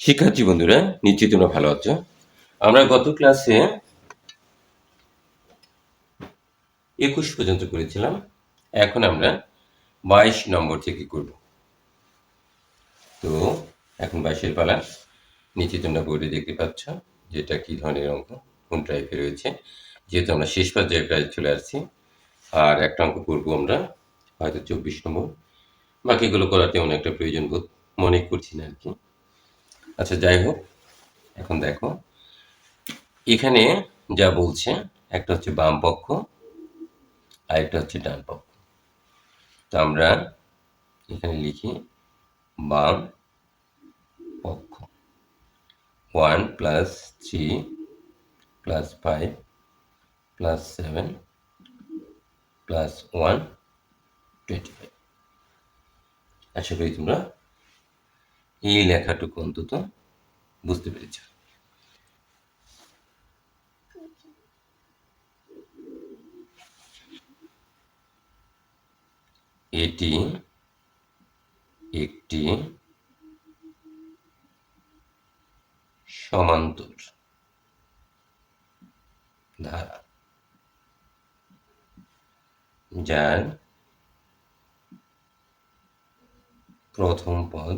শিক্ষার্থী বন্ধুরা, নিশ্চয়ই তোমরা ভালো আছো। আমরা গত ক্লাসে 21 পর্যন্ত করেছিলাম। এখন আমরা 22 নম্বর থেকে করব। তো এখন 22 পালা। নিচে তোমরা বোর্ডে দেখতে পাচ্ছ যেটা কি ধরনের অঙ্ক, কোন টাইপের রয়েছে। যেহেতু আমরা শেষ পর্যায়ে প্রায় চলে আসছি, আর একটা অঙ্ক করবো আমরা, হয়তো 24 নম্বর। বাকিগুলো করার তেমন একটা প্রয়োজন বোধ মনে করছি না আর কি। আচ্ছা, যাই হোক, এখন দেখো এখানে যা বলছে, একটা হচ্ছে বাম পক্ষ, আরেকটা হচ্ছে ডান পক্ষ। তো আমরা এখানে লিখি বাম পক্ষ 1 প্লাস 3 প্লাস 5 প্লাস 7 প্লাস 1 25। আশা করি তোমরা এই লেখাটুকু অন্তত বুঝতে পেরেছ। এটি একটি সমান্তর ধারা যার প্রথম পদ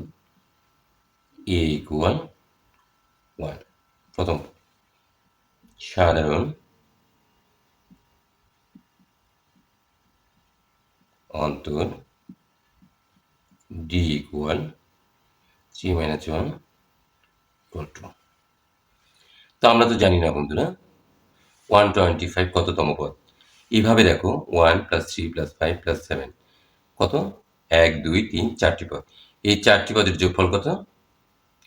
a ইকুয়াল 1। প্রথম পদ সাধারণ অন্তর d ইকুয়াল 3 - 1 ইকুয়াল 2। তো আমরা তো জানি না বন্ধুরা 125 কততম পদ। এইভাবে দেখো 1 প্লাস 3 প্লাস 5 প্লাস 7 কত, 1 2 3 4টি পদ। এই 4টি পদের যোগফল কত?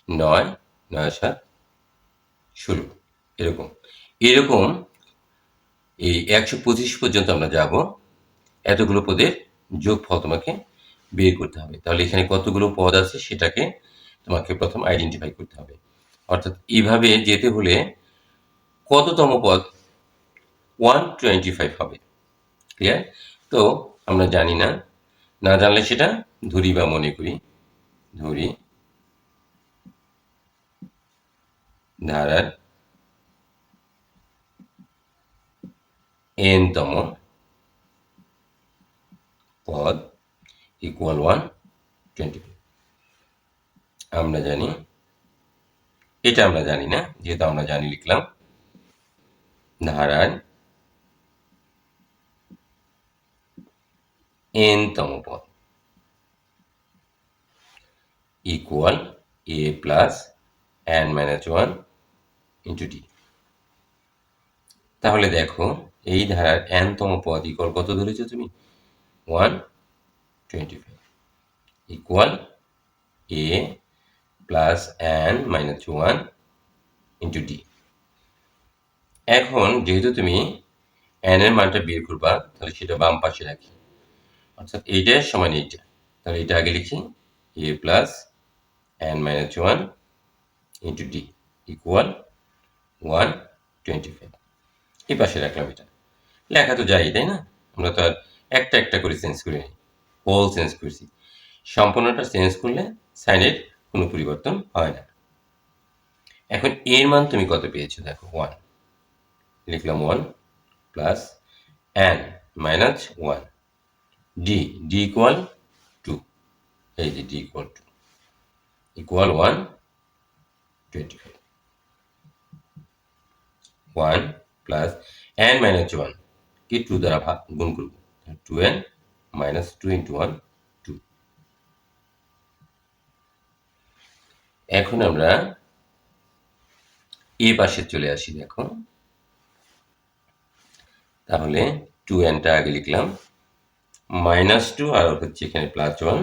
9 9 7 16। এরকম এরকম এই 125 পর্যন্ত আমরা যাব। এতগুলো পদের যোগফল তোমাকে বের করতে হবে। তাহলে এখানে কতগুলো পদ আছে সেটাকে তোমাকে প্রথম আইডেন্টিফাই করতে হবে। অর্থাৎ এইভাবে যেতে হলে কততম পদ 125 হবে। ক্লিয়ার? তো আমরা জানি না, না জানলে সেটা ধরি বা মনে করি। ধরি ধারার n-তম পদ ইকুয়াল 125। আমরা জানি, এটা আমরা জানি না, যেহেতু আমরা জানি লিখলাম ধারার n-তম পদ equal a plus n - 1 into d। তাহলে দেখো এই ধারার n-তম পদ ইকুয়াল কত ধরেছো তুমি? 125 equal a plus n - 1 into d। এখন যেহেতু তুমি n এর মানটা বের করবা, তাহলে সেটা বাম পাশে রাখি, অর্থাৎ এইটা সমান এইটা। তাহলে এটা আগে লিখি a plus n - 1 into d equal 125। এই পাশে রাখলাম। এটা লেখা তো যায়, তাই না? আমরা তো আর একটা একটা করে চেঞ্জ করে নিই, হোল চেঞ্জ করছি। সম্পূর্ণটা চেঞ্জ করলে সাইনের কোনো পরিবর্তন হয় না। এখন এর মান তুমি কত পেয়েছো দেখো, 1 লিখলাম, 1 plus n minus 1 d equal 2। এই যে d equal 2 equal 125। 1 plus n minus 1 কে 2 দ্বারা গুণ করব, 2n মাইনাস 2 ইন্টু 1 2। এখন আমরা এ পাশে চলে আসি। দেখো তাহলে 2nটা আগে লিখলাম, -2 আর হচ্ছে এখানে +1,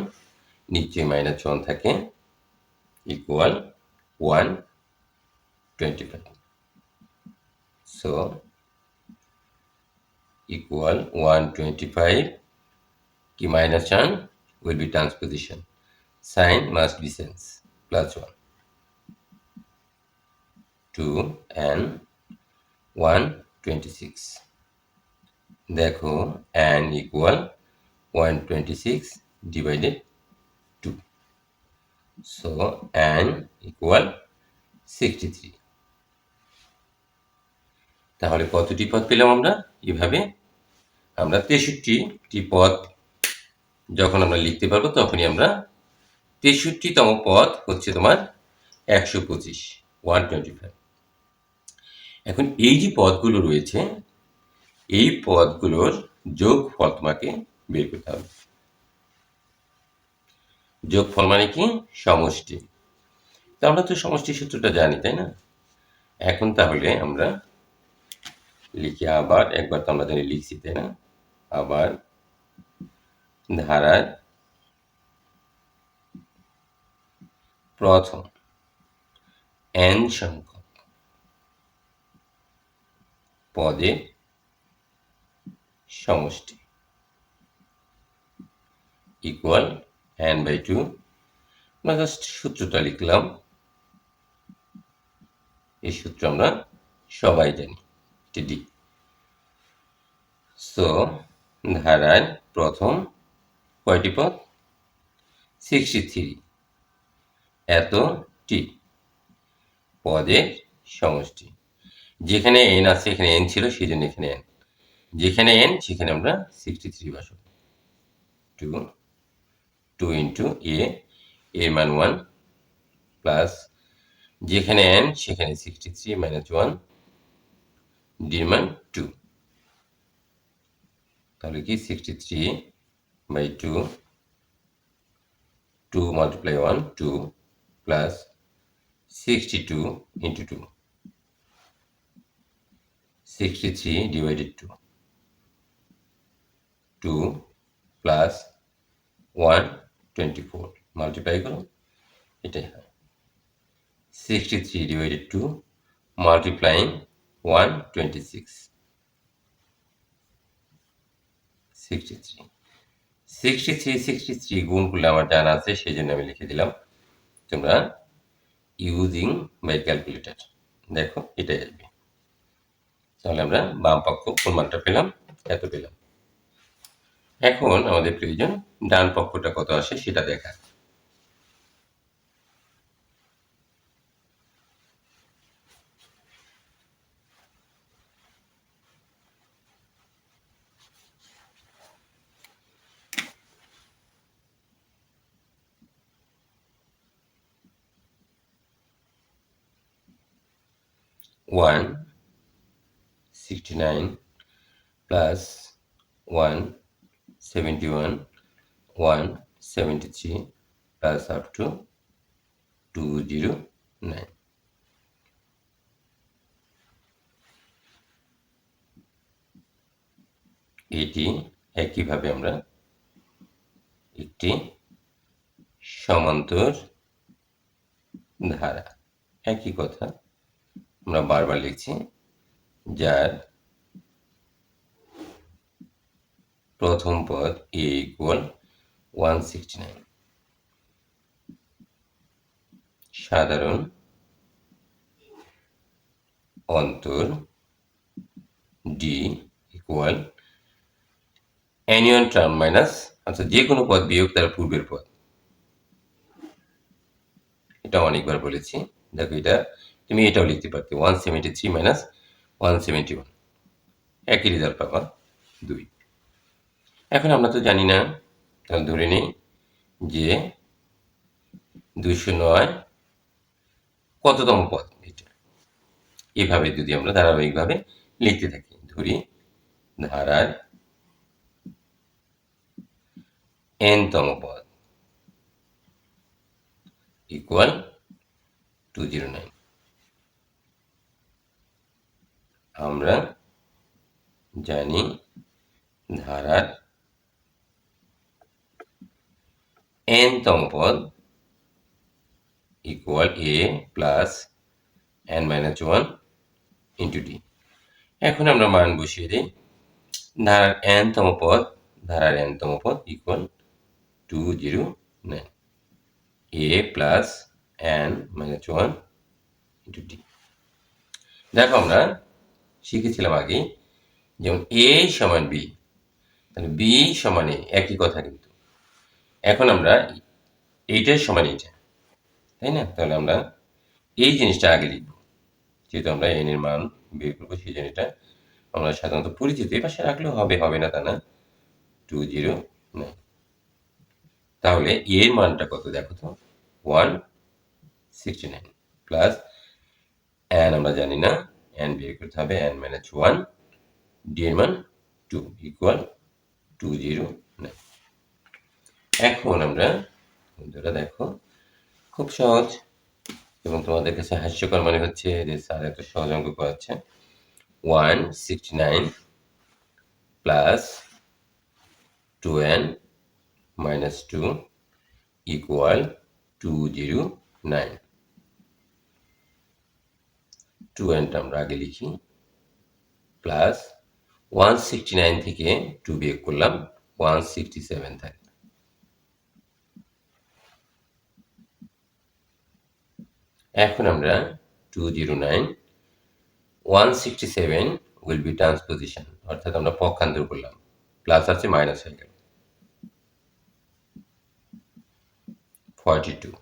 নিচে -1 থাকে, ইকুয়াল 125। সো ইকুয়াল 125 কি -1 will be transposition, sign must be sense, +1 2n 126। দেখো n equal 126 divided 2, so n equal 63। তাহলে কতটি পদ পেলাম আমরা? এভাবে আমরা 63টি পদ যখন আমরা লিখতে পারবো তখনই আমরা 63তম পদ হচ্ছে তোমার 125, 125। এখন এই যে পদগুলো রয়েছে এই পদগুলোর যোগফল তোমাকে বের করতে হবে। যোগফল মানে কি? সমষ্টি। তো আমরা তো সমষ্টি সূত্রটা জানি, তাই না? এখন তাহলে আমরা লিখি আবার একবার, তো আমরা জানি লিখছি, তাই না? আবার ধারার প্রথম n সংখ্যক পদের সমষ্টি ইকুয়াল n/2। আমরা জাস্ট সূত্রটা লিখলাম, এই সূত্র আমরা সবাই জানি, ডি। সো ধারার প্রথম কয়টি পদ? 63 এতটি পদের সমষ্টি। যেখানে n আছে এখানে n ছিল, সেই জন্য এখানে n। যেখানে n সেখানে আমরা 63 বসাবো। 2 ইন্টু এর মান 1 প্লাস যেখানে n সেখানে 63 মাইনাস 1, ডির মান 2। তাহলে কি 63/2, 2 multiply 1, 2 plus 62 into 2, 63 divided 2, 2 plus 1, 24 multiply করো, এটাই হয় 63 divided 2 multiplying 1, 26, 63 গুণ করলে আমার জানা আছে, সেই জন্য আমি লিখে দিলাম। তোমরা ইউজিং বাই ক্যালকুলেটর দেখো এটাই আসবে। তাহলে আমরা বাম পক্ষ কোন মানটা পেলাম? এত পেলাম। এখন আমাদের প্রয়োজন ডান পক্ষটা কত আসে সেটা দেখা। One 69 plus 171, 173 plus up to 209। এটি একইভাবে আমরা একটি সমান্তর ধারা, একই কথা আমরা বারবার লিখছি, যার প্রথম পদ a ইকুয়াল 169, সাধারণ অন্তর d equal anyone term minus, অর্থাৎ যে কোনো পদ বিয়োগ তার পূর্বের পদ। এটা অনেকবার বলেছি, দেখো এটা তুমি এটাও লিখতে পারতে 173 মাইনাস 171, একই রেজাল্ট পাবা 2। এখন আমরা তো জানি না, তাহলে ধরে নিই যে 209 কততম পদ এটা। এভাবে যদি আমরা ধারাবাহিকভাবে লিখতে থাকি, ধরি ধারার n-তম পদ ইকুয়াল 209। আমরা জানি ধারার n-তম পদ equal a plus n-1 into d। এখন আমরা মান বসিয়ে দিই। ধারার n-তম পদ equal 209, a plus n-1 into d। দেখো আমরা শিখেছিলাম আগে, যেমন a সমান b, তাহলে b সমান a, একই কথা কিন্তু। এখন আমরা এইটার সমান এইটা, তাই না? তাহলে আমরা এই জিনিসটা আগে লিখব, যেহেতু আমরা n এর মান বের করবো, সেই জন্য এটা আমরা সাধারণত পরিচিত। এই পাশে রাখলেও হবে, হবে না তা না। 209। তাহলে এর মানটা কত দেখো তো, 169 প্লাস n আমরা জানি না, n বের করতে হবে, n মাইনাস 1, d এর মান 2 ইকুয়াল 209। এখন আমরা বন্ধুরা দেখো, খুব সহজ এবং তোমাদের কাছে হাস্যকর মনে হচ্ছে যে স্যার এত সহজ অঙ্ক করাচ্ছে। 169 প্লাস 2n মাইনাস 2 ইকুয়াল 209। 2nটা আমরা আগে লিখি, প্লাস 169 থেকে 2 বিয়োগ করলাম, 167 থাকে। এখন আমরা 209, 167 উইল বি ট্রান্সপোজিশন, অর্থাৎ আমরা পক্ষান্তর করলাম, প্লাস আছে মাইনাস হয়ে গেল, 42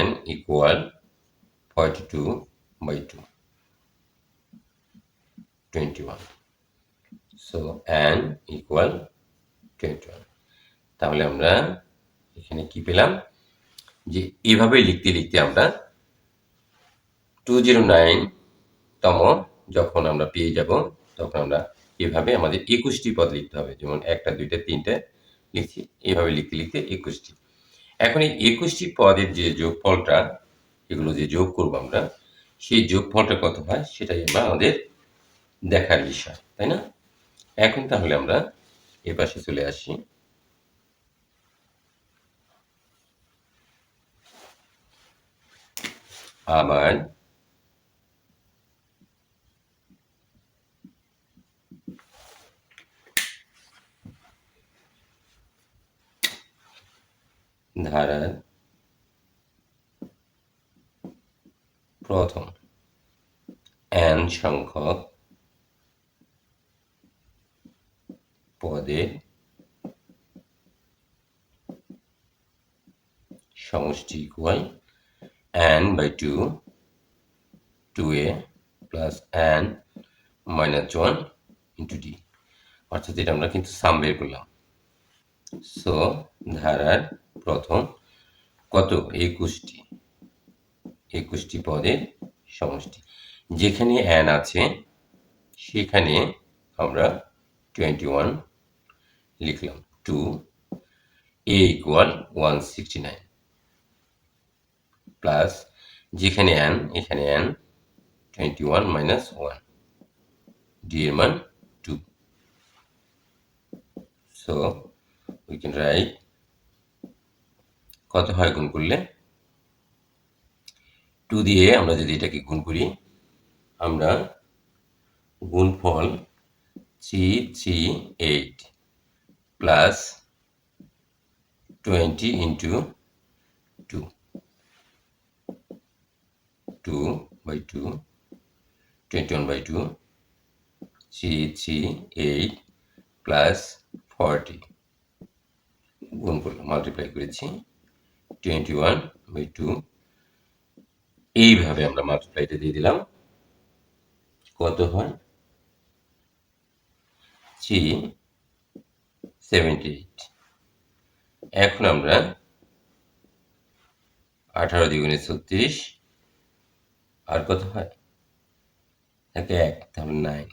n equal 42 by 2, 21. So n equal 21। তাহলে আমরা এখানে কি পেলাম, যে এভাবে লিখতে লিখতে আমরা 209তম যখন আমরা পেয়ে যাব, তখন আমরা এভাবে আমাদের 21টি পদ লিখতে হবে। যেমন 1টা 2টা 3টে লিখছি, এভাবে লিখতে লিখতে 21টি। এখন এই 21টি পদের যে যোগফলটা, এগুলো যে যোগ করব আমরা, সেই যোগফলটা কত হয় সেটাই আমাদের দেখার বিষয়, তাই না? এখন তাহলে আমরা এ পাশে চলে আসি। আবার ধারার প্রথম n সংখ্যক পদের সমষ্টি equal n by 2, 2a plus n minus 1 into d, অর্থাৎ এটা আমরা কিন্তু সাম বের করলাম। সো ধারার প্রথম কত, 21টি পদের সমষ্টি। যেখানে n আছে সেখানে আমরা 21 লিখলাম, 2 a ইকুয়াল 169 প্লাস যেখানে n, এখানে n 21 মাইনাস 1, d এর মান 2। সো উই ক্যান রাইট, কত হয় গুণ করলে, 2 দিয়ে আমরা যদি এটাকে গুণ করি, আমরা গুণফল 338 plus 20 into 2, 2 by 2, 21 by 2, 338 plus 40 গুণ করলাম, মাল্টিপ্লাই করেছি, 21 by 2, এইভাবে আমরা মাল্টিপ্লাইটা দিয়ে দিলাম, কত হয় 378। এখন আমরা 18 দ্বিগুণে 36, আর কত হয়, একে 1, তাহলে 9।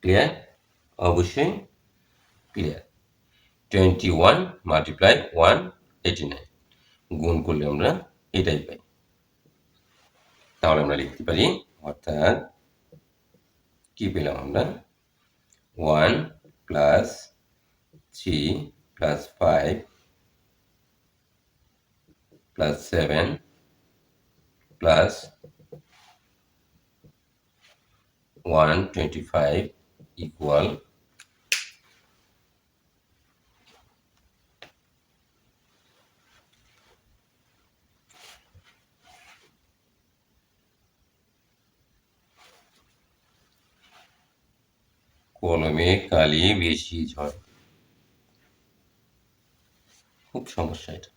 ক্লিয়ার? অবশ্যই ক্লিয়ার। 21 মাল্টিপ্লাই 189 গুণ করলে আমরা এটাই পাই। তাহলে আমরা লিখতে পারি, অর্থাৎ কি পেলাম আমরা, 1 plus 3 plus 5 plus 7 plus 125 equal কলমে কালি বেশি ঝরে, খুব সমস্যা এটা।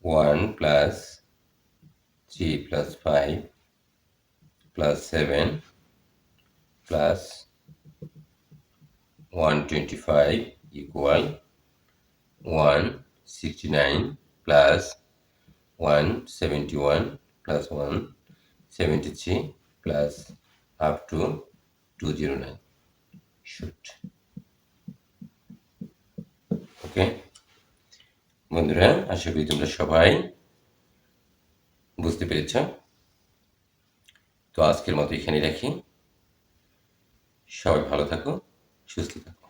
1 plus 3 plus 5 plus 7 plus 125 equal 169 plus 171 plus 173 plus up to 209. Shoot. ওকে বন্ধুরা, আশা করি তোমরা সবাই বুঝতে পেরেছ। তো আজকের মতো এখানে রাখি। সবাই ভালো থাকো, সুস্থ থাকো।